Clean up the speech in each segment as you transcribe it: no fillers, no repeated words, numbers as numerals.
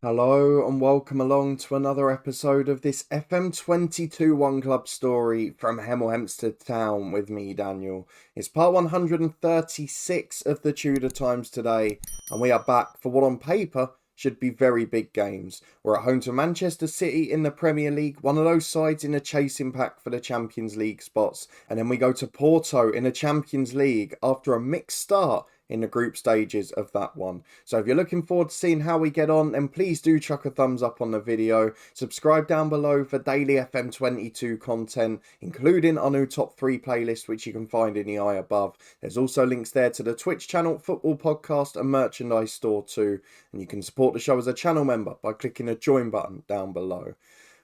Hello and welcome along to another episode of this FM22 One Club story from Hemel Hempstead Town with me, Daniel. It's part 136 of the Tudor Times today, and we are back for what on paper should be very big games. We're at home to Manchester City in the Premier League, one of those sides in a chasing pack for the Champions League spots, and then we go to Porto in the Champions League after a mixed start in the group stages of that one. So if you're looking forward to seeing how we get on, then please do chuck a thumbs up on the video. Subscribe down below for daily FM22 content, including our new top 3 playlist, which you can find in the eye above. There's also links there to the Twitch channel, football podcast and merchandise store too. And you can support the show as a channel member by clicking the join button down below.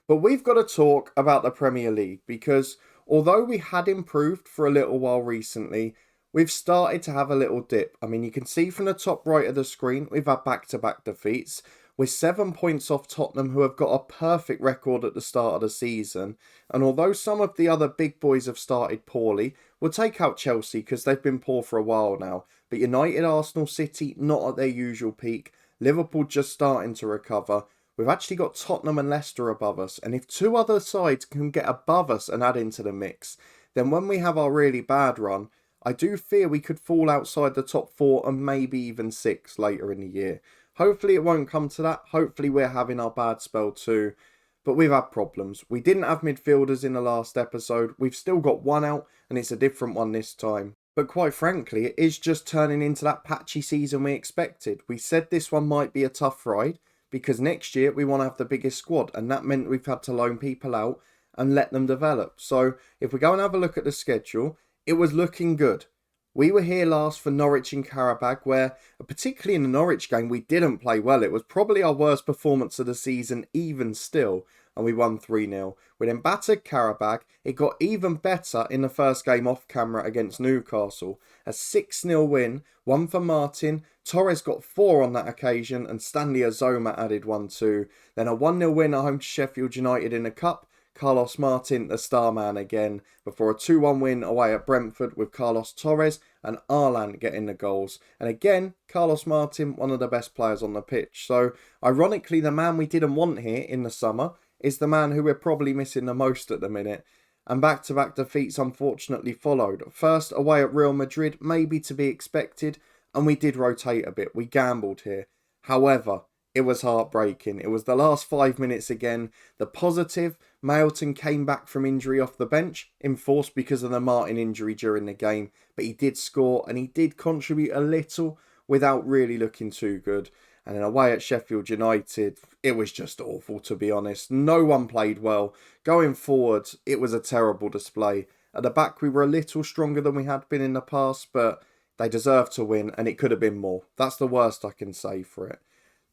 But we've got to talk about the Premier League because although we had improved for a little while recently, we've started to have a little dip. I mean, you can see from the top right of the screen, we've had back-to-back defeats. We're 7 points off Tottenham, who have got a perfect record at the start of the season. And although some of the other big boys have started poorly, we'll take out Chelsea because they've been poor for a while now. But United, Arsenal, City, not at their usual peak. Liverpool just starting to recover. We've actually got Tottenham and Leicester above us. And if two other sides can get above us and add into the mix, then when we have our really bad run, I do fear we could fall outside the top 4 and maybe even 6 later in the year. Hopefully it won't come to that. Hopefully we're having our bad spell too. But we've had problems. We didn't have midfielders in the last episode. We've still got one out and it's a different one this time. But quite frankly, it is just turning into that patchy season we expected. We said this one might be a tough ride because next year we want to have the biggest squad, and that meant we've had to loan people out and let them develop. So if we go and have a look at the schedule, it was looking good. We were here last for Norwich and Qarabağ, where, particularly in the Norwich game, we didn't play well. It was probably our worst performance of the season, even still, and we won 3-0. We then battered Qarabağ. It got even better in the first game off camera against Newcastle. A 6-0 win, one for Martin. Torres got 4 on that occasion, and Stanley Azoma added 1 too. Then a 1-0 win at home to Sheffield United in the Cup. Carlos Martin, the star man again, before a 2-1 win away at Brentford with Carlos Torres and Arlan getting the goals. And again, Carlos Martin, one of the best players on the pitch. So, ironically, the man we didn't want here in the summer is the man who we're probably missing the most at the minute. And back-to-back defeats unfortunately followed. First, away at Real Madrid, maybe to be expected, and we did rotate a bit. We gambled here. However, it was heartbreaking. It was the last 5 minutes again. The positive, Mailton came back from injury off the bench, enforced because of the Martin injury during the game. But he did score and he did contribute a little without really looking too good. And then away at Sheffield United, it was just awful, to be honest. No one played well. Going forward, it was a terrible display. At the back, we were a little stronger than we had been in the past, but they deserved to win and it could have been more. That's the worst I can say for it.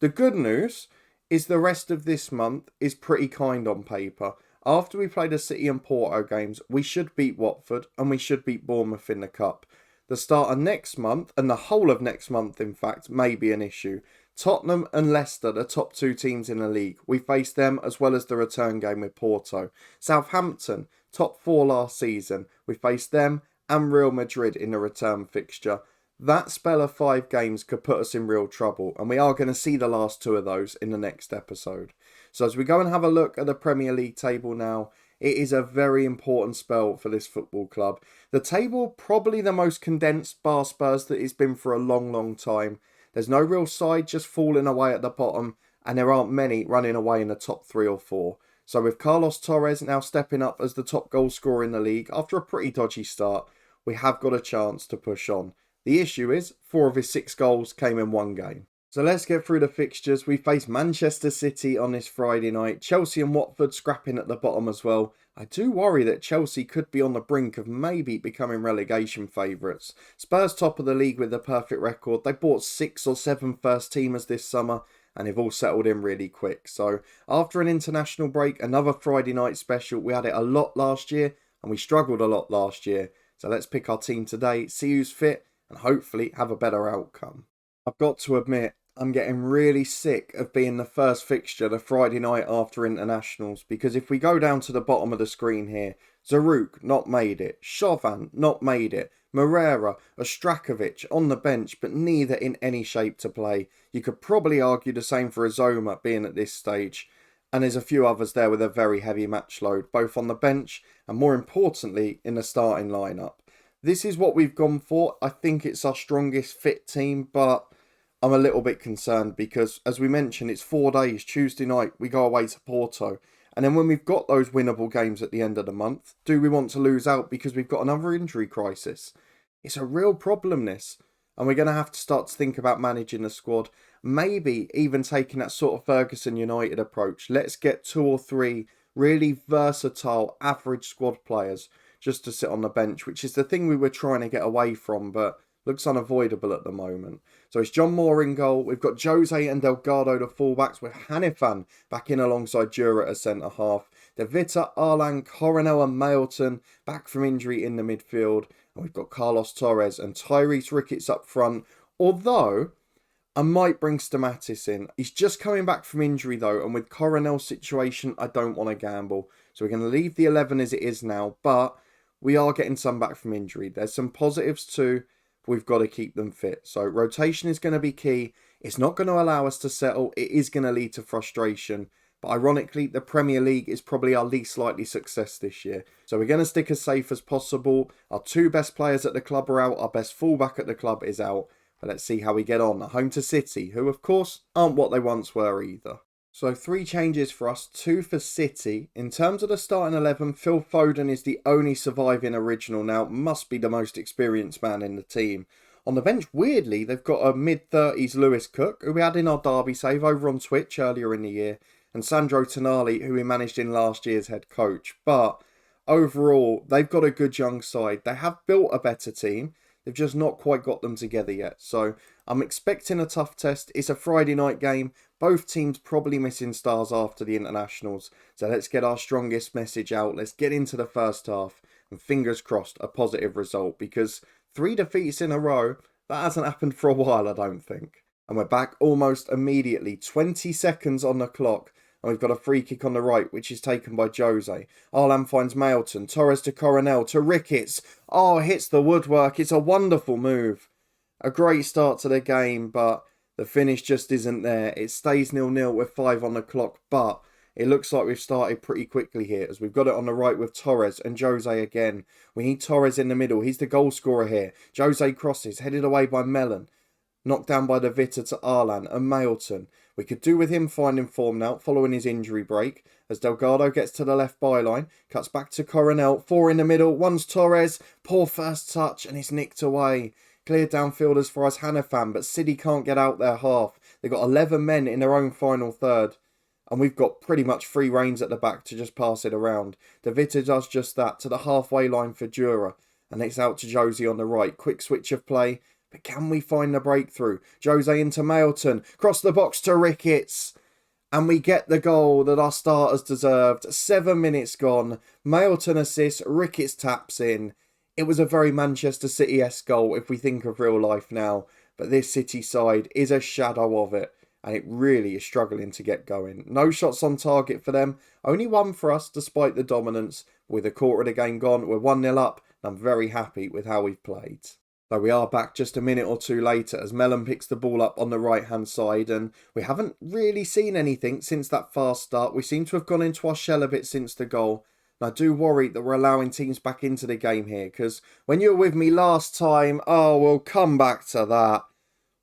The good news is the rest of this month is pretty kind on paper. After we play the City and Porto games, we should beat Watford and we should beat Bournemouth in the Cup. The start of next month, and the whole of next month in fact, may be an issue. Tottenham and Leicester, the top 2 teams in the league. We face them as well as the return game with Porto. Southampton, top 4 last season. We face them and Real Madrid in the return fixture. That spell of 5 games could put us in real trouble, and we are going to see the last 2 of those in the next episode. So as we go and have a look at the Premier League table now, it is a very important spell for this football club. The table, probably the most condensed bar Spurs that it's been for a long, long time. There's no real side just falling away at the bottom, and there aren't many running away in the top 3 or 4. So with Carlos Torres now stepping up as the top goal scorer in the league after a pretty dodgy start, we have got a chance to push on. The issue is 4 of his 6 goals came in one game. So let's get through the fixtures. We face Manchester City on this Friday night. Chelsea and Watford scrapping at the bottom as well. I do worry that Chelsea could be on the brink of maybe becoming relegation favourites. Spurs top of the league with the perfect record. They bought 6 or 7 first teamers this summer and they've all settled in really quick. So after an international break, another Friday night special. We had it a lot last year and we struggled a lot last year. So let's pick our team today, see who's fit, and hopefully have a better outcome. I've got to admit, I'm getting really sick of being the first fixture the Friday night after internationals, because if we go down to the bottom of the screen here, Zaruk not made it, Chauvin not made it, Moreira, Ostrakovic on the bench, but neither in any shape to play. You could probably argue the same for Azoma being at this stage, and there's a few others there with a very heavy match load, both on the bench and more importantly in the starting lineup. This is what we've gone for. I think it's our strongest fit team, but I'm a little bit concerned because, as we mentioned, it's 4 days. Tuesday night, we go away to Porto. And then when we've got those winnable games at the end of the month, do we want to lose out because we've got another injury crisis? It's a real problem, this. And we're going to have to start to think about managing the squad. Maybe even taking that sort of Ferguson United approach. Let's get 2 or 3 really versatile, average squad players just to sit on the bench, which is the thing we were trying to get away from, but looks unavoidable at the moment. So it's John Moore in goal. We've got Jose and Delgado the fullbacks, with Hanifan back in alongside Dura as centre-half. De Vita, Arlan, Coronel and Mailton back from injury in the midfield. And we've got Carlos Torres and Tyrese Ricketts up front. Although, I might bring Stamatis in. He's just coming back from injury though, and with Coronel's situation, I don't want to gamble. So we're going to leave the 11 as it is now, but we are getting some back from injury. There's some positives too. We've got to keep them fit. So rotation is going to be key. It's not going to allow us to settle. It is going to lead to frustration. But ironically, the Premier League is probably our least likely success this year. So we're going to stick as safe as possible. Our 2 best players at the club are out. Our best fullback at the club is out. But let's see how we get on. Home to City, who of course aren't what they once were either. So 3 changes for us, 2 for City. In terms of the starting 11, Phil Foden is the only surviving original now. Must be the most experienced man in the team. On the bench, weirdly, they've got a mid-30s Lewis Cook, who we had in our derby save over on Twitch earlier in the year, and Sandro Tonali, who we managed in last year's head coach. But overall, they've got a good young side. They have built a better team. They've just not quite got them together yet. So I'm expecting a tough test. It's a Friday night game. Both teams probably missing stars after the internationals. So let's get our strongest message out. Let's get into the first half. And fingers crossed, a positive result. Because 3 defeats in a row, that hasn't happened for a while, I don't think. And we're back almost immediately. 20 seconds on the clock. And we've got a free kick on the right, which is taken by Jose. Arlan finds Mailton. Torres to Coronel. To Ricketts. Oh, hits the woodwork. It's a wonderful move. A great start to the game, but the finish just isn't there. It stays 0-0 with 5 on the clock, but it looks like we've started pretty quickly here, as we've got it on the right with Torres and Jose again. We need Torres in the middle. He's the goal scorer here. Jose crosses, headed away by Mellon. Knocked down by De Vita to Arlan and Mailton. We could do with him finding form now, following his injury break, as Delgado gets to the left byline, cuts back to Coronel, 4 in the middle, one's Torres, poor first touch, and it's nicked away. Cleared downfield as far as Hanifan, but City can't get out their half. They've got 11 men in their own final third, and we've got pretty much free reins at the back to just pass it around. De Vita does just that to the halfway line for Dura, and it's out to Jose on the right. Quick switch of play. But can we find the breakthrough? Jose into Mailton. Cross the box to Ricketts. And we get the goal that our starters deserved. 7 minutes gone. Mailton assists. Ricketts taps in. It was a very Manchester City-esque goal if we think of real life now. But this City side is a shadow of it. And it really is struggling to get going. No shots on target for them. Only 1 for us despite the dominance. With a quarter of the game gone, we're 1-0 up. And I'm very happy with how we've played. So we are back just a minute or 2 later as Mellon picks the ball up on the right-hand side, and we haven't really seen anything since that fast start. We seem to have gone into our shell a bit since the goal. And I do worry that we're allowing teams back into the game here, because when you were with me last time, oh, we'll come back to that.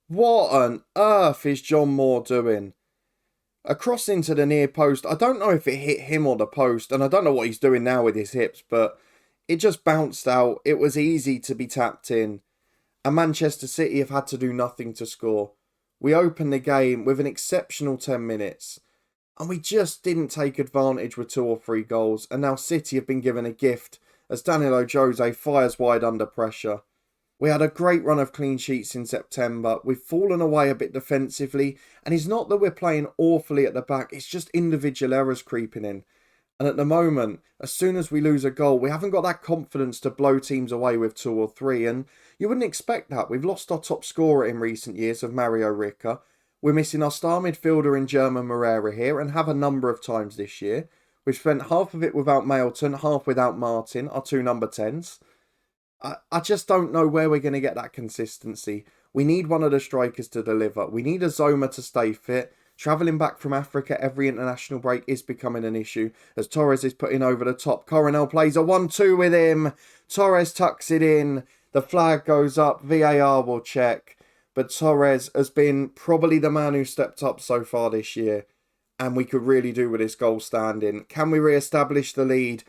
What on earth is John Moore doing? A cross into the near post. I don't know if it hit him or the post, and I don't know what he's doing now with his hips, but it just bounced out. It was easy to be tapped in. And Manchester City have had to do nothing to score. We opened the game with an exceptional 10 minutes. And we just didn't take advantage with 2 or 3 goals. And now City have been given a gift as Danilo Jose fires wide under pressure. We had a great run of clean sheets in September. We've fallen away a bit defensively. And it's not that we're playing awfully at the back. It's just individual errors creeping in. And at the moment, as soon as we lose a goal, we haven't got that confidence to blow teams away with 2 or 3. And you wouldn't expect that. We've lost our top scorer in recent years of Mario Ricca. We're missing our star midfielder in German Moreira here, and have a number of times this year. We've spent half of it without Mailton, half without Martin, our two number 10s. I just don't know where we're going to get that consistency. We need one of the strikers to deliver. We need a Zoma to stay fit. Travelling back from Africa every international break is becoming an issue as Torres is putting over the top. Coronel plays a 1-2 with him. Torres tucks it in. The flag goes up. VAR will check. But Torres has been probably the man who stepped up so far this year. And we could really do with this goal standing. Can we re-establish the lead?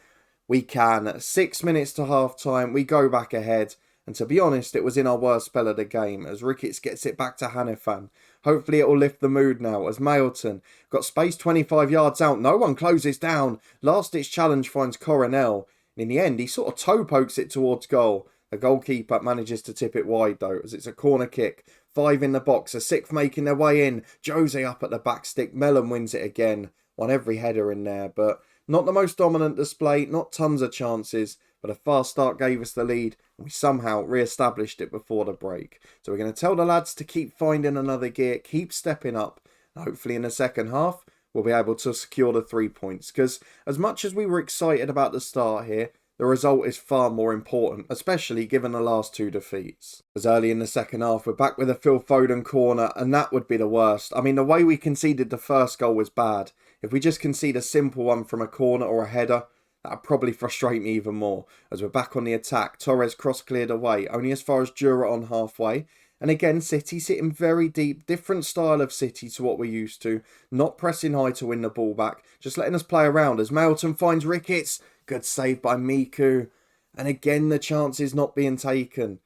We can. 6 minutes to half time. We go back ahead. And to be honest, it was in our worst spell of the game as Ricketts gets it back to Hanifan. Hopefully it will lift the mood now as Mailton got space 25 yards out. No one closes down. Last ditch challenge finds Coronel. In the end, he sort of toe pokes it towards goal. The goalkeeper manages to tip it wide though as it's a corner kick. 5 in the box. A 6th making their way in. Jose up at the back stick. Mellon wins it again. Won every header in there, but not the most dominant display. Not tons of chances. But a fast start gave us the lead and we somehow re-established it before the break. So we're going to tell the lads to keep finding another gear, keep stepping up. And hopefully in the second half, we'll be able to secure the 3 points. Because as much as we were excited about the start here, the result is far more important, especially given the last 2 defeats. As early in the second half, we're back with a Phil Foden corner and that would be the worst. I mean, the way we conceded the first goal was bad. If we just concede a simple one from a corner or a header, that would probably frustrate me even more. As we're back on the attack, Torres cross cleared away, only as far as Jura on halfway. And again, City sitting very deep, different style of City to what we're used to. Not pressing high to win the ball back, just letting us play around as Mailton finds Ricketts. Good save by Miku. And again, the chance is not being taken.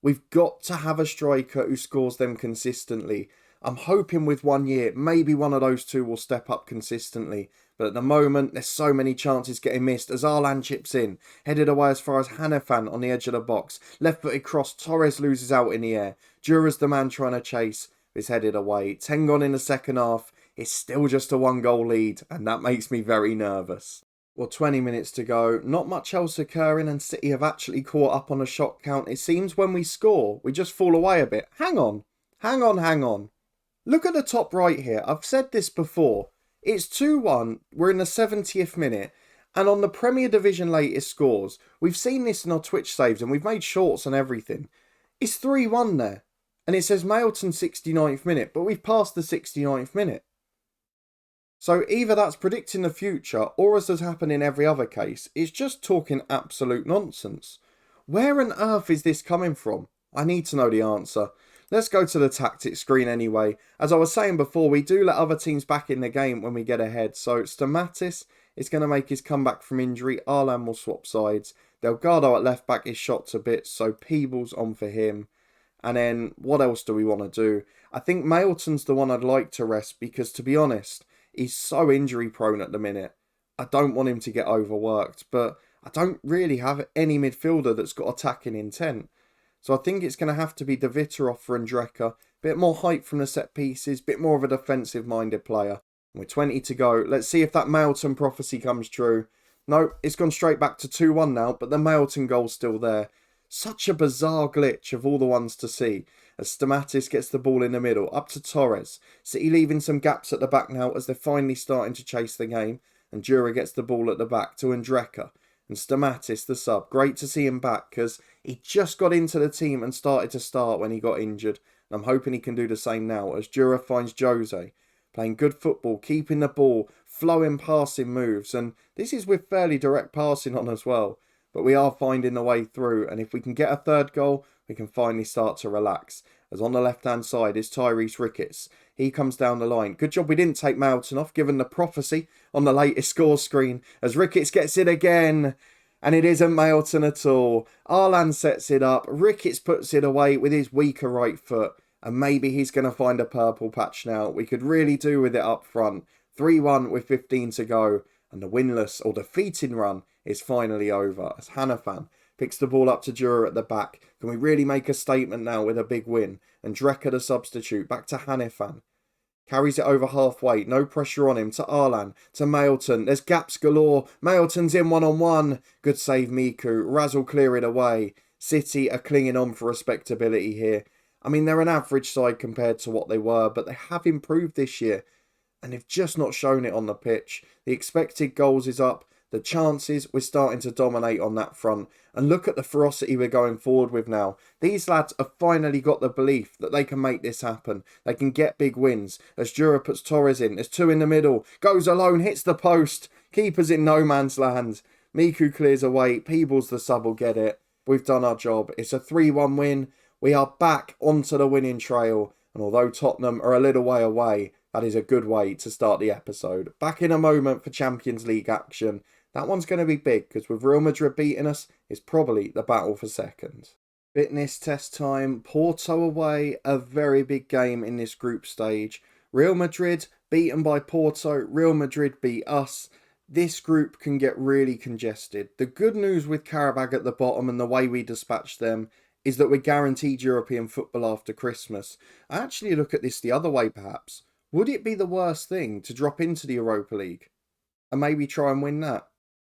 We've got to have a striker who scores them consistently. I'm hoping with 1 year, maybe one of those two will step up consistently. But at the moment, there's so many chances getting missed as Arlan chips in. Headed away as far as Hanifan on the edge of the box. Left-footed cross, Torres loses out in the air. Jura's the man trying to chase. Is headed away. 10 gone in the second half. It's still just a 1-goal lead. And that makes me very nervous. Well, 20 minutes to go. Not much else occurring and City have actually caught up on a shot count. It seems when we score, we just fall away a bit. Hang on. Look at the top right here. I've said this before. It's 2-1, we're in the 70th minute, and on the Premier Division latest scores, we've seen this in our Twitch saves and we've made shorts and everything. It's 3-1 there, and it says Mailton 69th minute, but we've passed the 69th minute. So either that's predicting the future, or as has happened in every other case, it's just talking absolute nonsense. Where on earth is this coming from? I need to know the answer. Let's go to the tactics screen anyway. As I was saying before, we do let other teams back in the game when we get ahead. So Stamatis is going to make his comeback from injury. Arlan will swap sides. Delgado at left back is shot to bits. So Peebles on for him. And then what else do we want to do? I think Mailton's the one I'd like to rest because to be honest, he's so injury prone at the minute. I don't want him to get overworked. But I don't really have any midfielder that's got attacking intent. So I think it's going to have to be Davitarov for Andreka. Bit more height from the set pieces. Bit more of a defensive-minded player. And with 20 to go, let's see if that Mailton prophecy comes true. No, it's gone straight back to 2-1 now, but the Mailton goal's still there. Such a bizarre glitch of all the ones to see. As Stamatis gets the ball in the middle, up to Torres. City leaving some gaps at the back now as they're finally starting to chase the game. And Jura gets the ball at the back to Andreka. And Stamatis, the sub. Great to see him back because he just got into the team and started to start when he got injured. And I'm hoping he can do the same now as Jura finds Jose. Playing good football, keeping the ball, flowing passing moves. And this is with fairly direct passing on as well. But we are finding the way through. And if we can get a third goal, we can finally start to relax. As on the left-hand side is Tyrese Ricketts. He comes down the line. Good job we didn't take Mailton off, given the prophecy on the latest score screen. As Ricketts gets it again. And it isn't Mailton at all. Arlan sets it up. Ricketts puts it away with his weaker right foot. And maybe he's going to find a purple patch now. We could really do with it up front. 3-1 with 15 to go. And the winless or defeating run is finally over. As Hanifan picks the ball up to Jura at the back. Can we really make a statement now with a big win? And Drecker the substitute. Back to Hanifan. Carries it over halfway. No pressure on him. To Arlan. To Mailton. There's gaps galore. Mailton's in one-on-one. Good save Miku. Razzle clear it away. City are clinging on for respectability here. I mean, they're an average side compared to what they were, but they have improved this year, and they've just not shown it on the pitch. The expected goals is up. The chances, we're starting to dominate on that front. And look at the ferocity we're going forward with now. These lads have finally got the belief that they can make this happen. They can get big wins. As Jura puts Torres in, there's two in the middle. Goes alone, hits the post. Keeper's in no man's land. Miku clears away. Peebles the sub will get it. We've done our job. It's a 3-1 win. We are back onto the winning trail. And although Tottenham are a little way away, that is a good way to start the episode. Back in a moment for Champions League action. That one's going to be big because with Real Madrid beating us, it's probably the battle for second. Fitness test time. Porto away, a very big game in this group stage. Real Madrid beaten by Porto. Real Madrid beat us. This group can get really congested. The good news with Qarabağ at the bottom and the way we dispatch them is that we're guaranteed European football after Christmas. I actually look at this the other way perhaps. Would it be the worst thing to drop into the Europa League and maybe try and win that?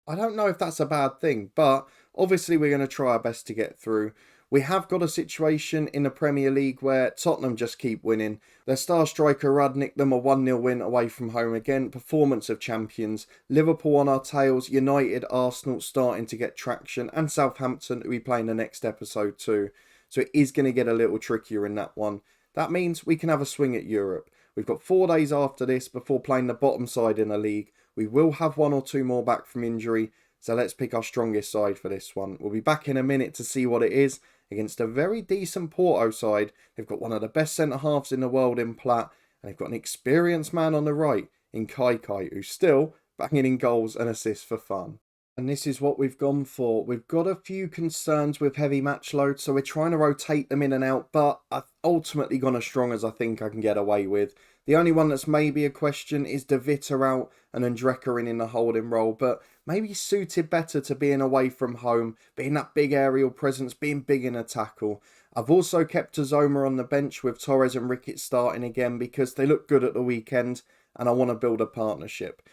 I don't know if that's a bad thing, but obviously we're going to try our best to get through. We have got a situation in the Premier League where Tottenham just keep winning. Their star striker Radnick them a 1-0 win away from home again. Performance of champions. Liverpool on our tails. United, Arsenal starting to get traction. And Southampton, who we play in the next episode too. So it is going to get a little trickier in that one. That means we can have a swing at Europe. We've got 4 days after this before playing the bottom side in the league. We will have 1 or 2 more back from injury, so let's pick our strongest side for this one. We'll be back in a minute to see what it is against a very decent Porto side. They've got one of the best centre-halves in the world in Platt, and they've got an experienced man on the right in Kai, who's still banging in goals and assists for fun. And this is what we've gone for. We've got a few concerns with heavy match load, so we're trying to rotate them in and out, but I've ultimately gone as strong as I think I can get away with. The only one that's maybe a question is De Witte out and Ndreka in the holding role, but maybe suited better to being away from home, being that big aerial presence, being big in a tackle. I've also kept Azoma on the bench with Torres and Ricketts starting again because they look good at the weekend and I want to build a partnership.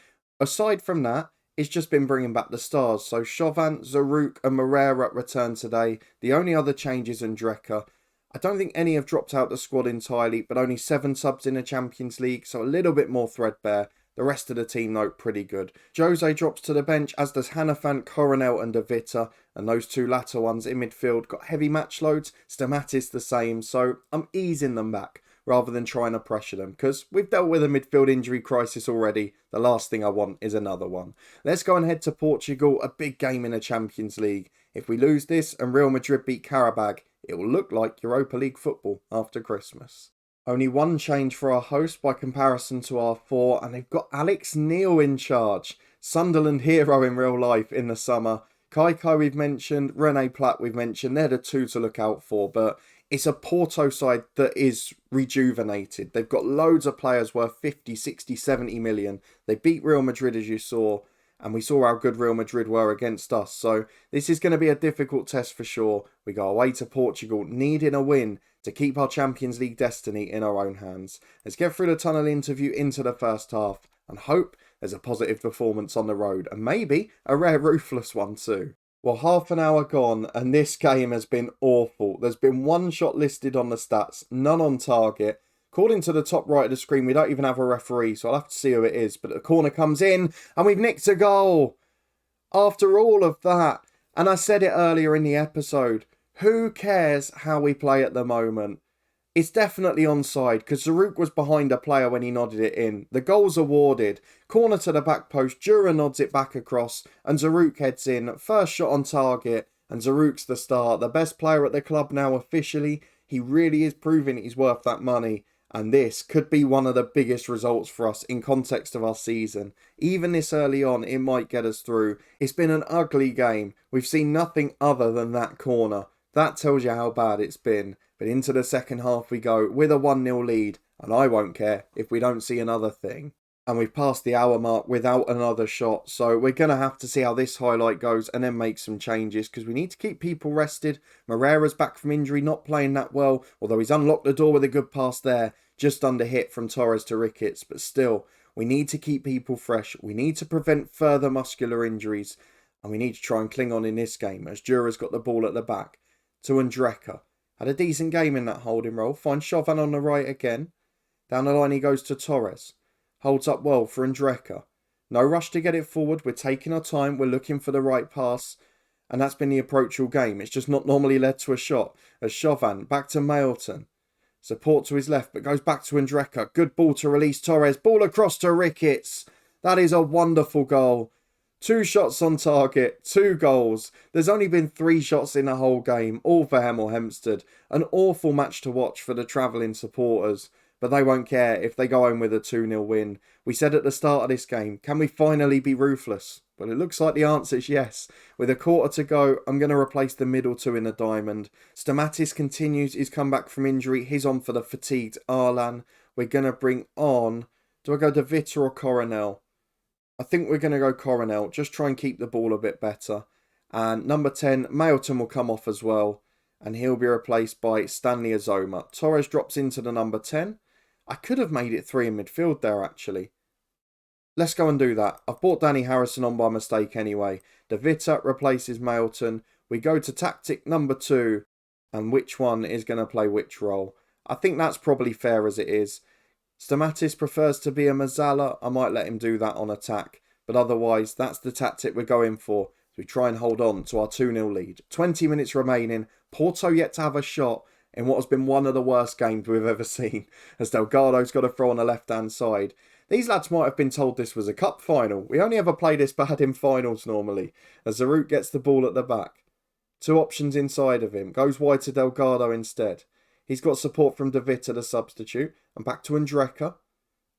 Aside from that, it's just been bringing back the stars. So Chauvin, Zaruk and Moreira return today. The only other change is Ndreka. I don't think any have dropped out the squad entirely, but only 7 subs in the Champions League, so a little bit more threadbare. The rest of the team, though, pretty good. Jose drops to the bench, as does Hannafant, Coronel and De Witte, and those 2 latter ones in midfield got heavy match loads, Stamatis the same, so I'm easing them back rather than trying to pressure them, because we've dealt with a midfield injury crisis already. The last thing I want is another one. Let's go and head to Portugal, a big game in the Champions League. If we lose this and Real Madrid beat Qarabağ, it will look like Europa League football after Christmas. Only 1 change for our host by comparison to our 4, and they've got Alex Neil in charge. Sunderland hero in real life in the summer. Kai we've mentioned, Rene Platt we've mentioned, they're the 2 to look out for, but it's a Porto side that is rejuvenated. They've got loads of players worth 50, 60, 70 million. They beat Real Madrid as you saw, and we saw how good Real Madrid were against us. So this is going to be a difficult test for sure. We go away to Portugal, needing a win to keep our Champions League destiny in our own hands. Let's get through the tunnel interview into the first half and hope there's a positive performance on the road and maybe a rare ruthless one too. Well, half an hour gone and this game has been awful. There's been 1 shot listed on the stats, none on target. According to the top right of the screen, we don't even have a referee, so I'll have to see who it is. But the corner comes in and we've nicked a goal. After all of that, and I said it earlier in the episode, who cares how we play at the moment? It's definitely onside because Zaruk was behind a player when he nodded it in. The goal's awarded. Corner to the back post, Jura nods it back across and Zaruk heads in. First shot on target and Zaruk's the star. The best player at the club now officially. He really is proving he's worth that money. And this could be one of the biggest results for us in context of our season. Even this early on, it might get us through. It's been an ugly game. We've seen nothing other than that corner. That tells you how bad it's been. But into the second half we go with a 1-0 lead. And I won't care if we don't see another thing. And we've passed the hour mark without another shot. So we're going to have to see how this highlight goes and then make some changes. Because we need to keep people rested. Moreira's back from injury, not playing that well. Although he's unlocked the door with a good pass there. Just under hit from Torres to Ricketts. But still, we need to keep people fresh. We need to prevent further muscular injuries. And we need to try and cling on in this game. As Jura's got the ball at the back. To Ndreka. Had a decent game in that holding role. Finds Chauvin on the right again. Down the line he goes to Torres. Holds up well for Ndreka. No rush to get it forward. We're taking our time. We're looking for the right pass. And that's been the approach all game. It's just not normally led to a shot. As Chauvin back to Mailton. Support to his left, but goes back to Ndreka. Good ball to release Torres. Ball across to Ricketts. That is a wonderful goal. 2 shots on target, 2 goals. There's only been 3 shots in the whole game, all for Hemel Hempstead. An awful match to watch for the travelling supporters, but they won't care if they go home with a 2-0 win. We said at the start of this game, can we finally be ruthless? Well, it looks like the answer is yes. With a quarter to go, I'm going to replace the middle 2 in the diamond. Stamatis continues his comeback from injury. He's on for the fatigued Arlan. We're going to bring on... Do I go De Vita or Coronel? I think we're going to go Coronel. Just try and keep the ball a bit better. And number 10, Mailton will come off as well. And he'll be replaced by Stanley Azoma. Torres drops into the number 10. I could have made it 3 in midfield there, actually. Let's go and do that. I've brought Danny Harrison on by mistake anyway. De Vita replaces Mailton. We go to tactic number 2. And which one is going to play which role? I think that's probably fair as it is. Stamatis prefers to be a Mazzala. I might let him do that on attack. But otherwise, that's the tactic we're going for. We try and hold on to our 2-0 lead. 20 minutes remaining. Porto yet to have a shot in what has been one of the worst games we've ever seen. As Delgado's got a throw on the left-hand side. These lads might have been told this was a cup final. We only ever play this bad in finals normally. As Zarut gets the ball at the back. 2 options inside of him. Goes wide to Delgado instead. He's got support from De Vita, the substitute. And back to Ndreka.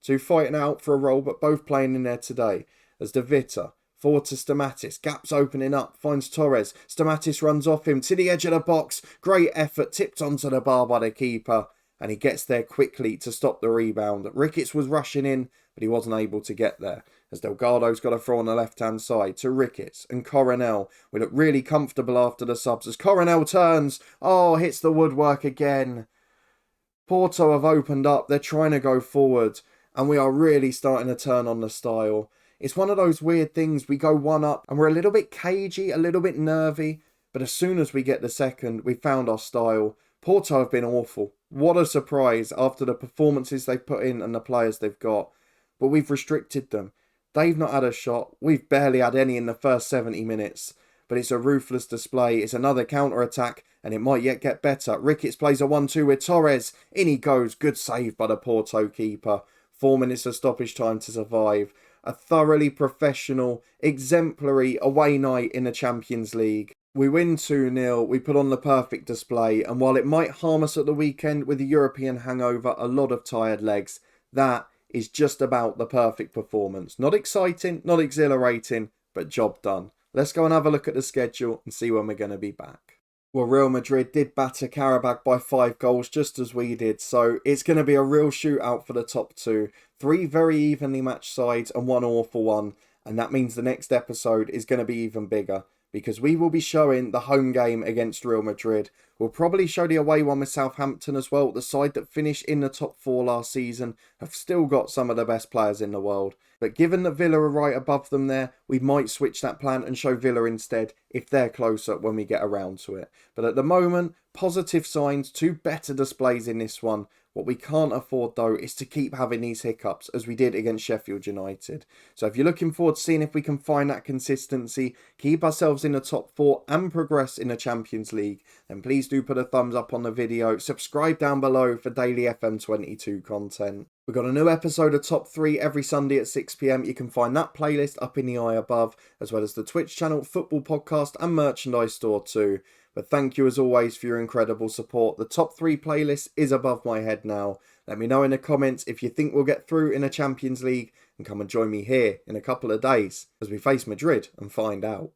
2 fighting out for a role, but both playing in there today. As De Vita, forward to Stamatis. Gaps opening up, finds Torres. Stamatis runs off him to the edge of the box. Great effort, tipped onto the bar by the keeper. And he gets there quickly to stop the rebound. Ricketts was rushing in, but he wasn't able to get there. As Delgado's got a throw on the left-hand side to Ricketts and Coronel. We look really comfortable after the subs as Coronel turns. Oh, hits the woodwork again. Porto have opened up. They're trying to go forward. And we are really starting to turn on the style. It's one of those weird things. We go 1 up and we're a little bit cagey, a little bit nervy. But as soon as we get the second, we found our style. Porto have been awful. What a surprise after the performances they've put in and the players they've got. But we've restricted them. They've not had a shot. We've barely had any in the first 70 minutes. But it's a ruthless display. It's another counter-attack, and it might yet get better. Ricketts plays a 1-2 with Torres. In he goes. Good save by the Porto keeper. 4 minutes of stoppage time to survive. A thoroughly professional, exemplary away night in the Champions League. We win 2-0. We put on the perfect display. And while it might harm us at the weekend with a European hangover, a lot of tired legs, that is just about the perfect performance. Not exciting, not exhilarating, but job done. Let's go and have a look at the schedule and see when we're going to be back. Well, Real Madrid did batter Karabakh by 5 goals just as we did, so it's going to be a real shootout for the top 2. 3 very evenly matched sides and 1 awful one, and that means the next episode is going to be even bigger. Because we will be showing the home game against Real Madrid. We'll probably show the away one with Southampton as well. The side that finished in the top 4 last season have still got some of the best players in the world. But given that Villa are right above them there, we might switch that plan and show Villa instead if they're closer when we get around to it. But at the moment, positive signs, 2 better displays in this one. What we can't afford though is to keep having these hiccups as we did against Sheffield United. So if you're looking forward to seeing if we can find that consistency, keep ourselves in the top 4 and progress in the Champions League, then please do put a thumbs up on the video, subscribe down below for daily FM22 content. We've got a new episode of Top 3 every Sunday at 6 PM. You can find that playlist up in the eye above, as well as the Twitch channel, football podcast and merchandise store too. But thank you as always for your incredible support. The Top 3 playlist is above my head now. Let me know in the comments if you think we'll get through in a Champions League, and come and join me here in a couple of days as we face Madrid and find out.